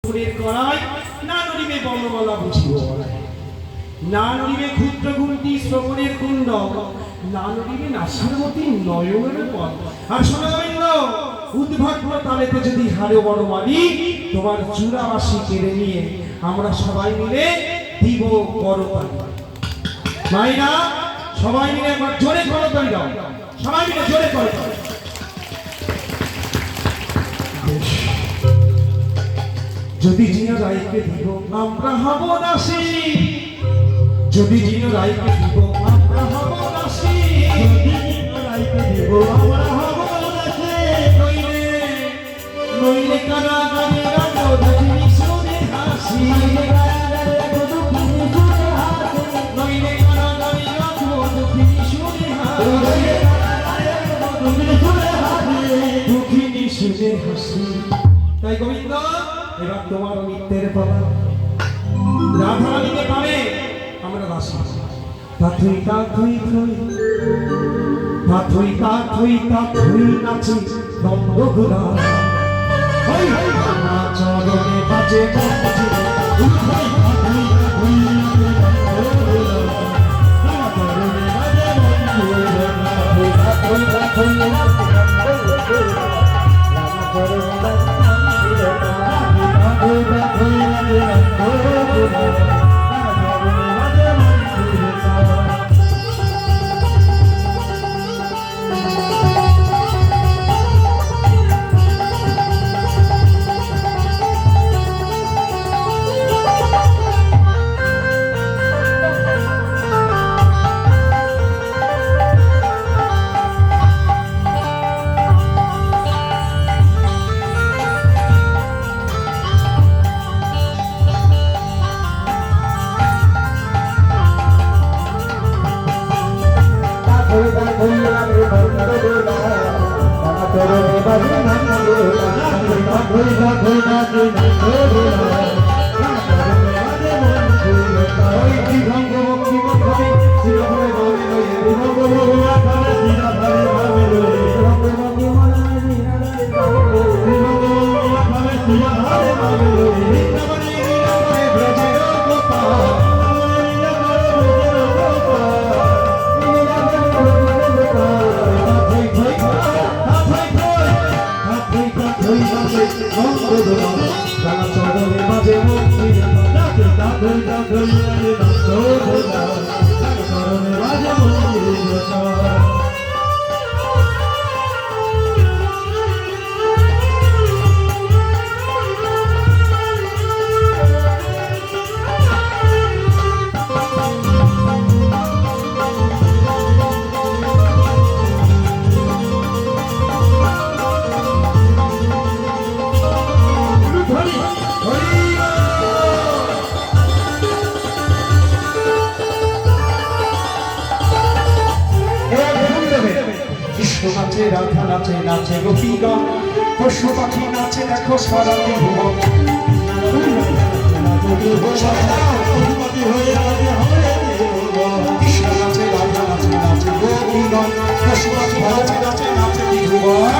করাই না নড়িবে বর্ণমালা বুঝিব না নড়িবে ক্ষুদ্র গুণটি শ্রবণের কুণ্ড না নড়িবে নাসিরমতি নয়নের পথ। আর শোনো গোবিন্দ, উদ্ভাগ্য তালেতে যদি হারে বড় মারি তোমার চূড়াবাসী কেড়ে নিয়ে আমরা সবাই মিলে দিব করতালি। মাইনা সবাই মিলে একবার জোরে করতালি দাও, সবাই মিলে জোরে করতালি। যদি জিন রাইকে দিব আমরা হব দাসী, যদি জিন রাইকে দিব আমরা হব দাসী, যদি জিন রাইকে দিব আমরা হব দাসী। নইলে নইলে কারাগারে রাখো দুঃখী সুরে হাসি, নইলে কারাগারে রাখো দুঃখী সুরে হাসি, দুঃখী সুরে হাসি। তাই গোবিন্দ এবার তোমার নৃত্যের পালা, রাধা রানীকে পাবে আমরা দাসী। তাথুই তাথুই থুই তাথুই তাথুই তাথুই নাচি নন্দগুলা, হই হই না চরণে বাজে বাজে উঠই তাথুই তাথুই নন্দগুলা, না চরণে বাজে নন্দগুলা, তাথুই তাথুই নাচি নন্দগুলা, না চরণে বাজে রাধা নাচে নাচে গোপীগণ, পশু পাখি নাচে দেখো সারা ভুবন, কৃষ্ণ নাচে রাধা নাচে নাচে গোপীগণ, পশু পাখি নাচে নাচে নাচে ভুবন।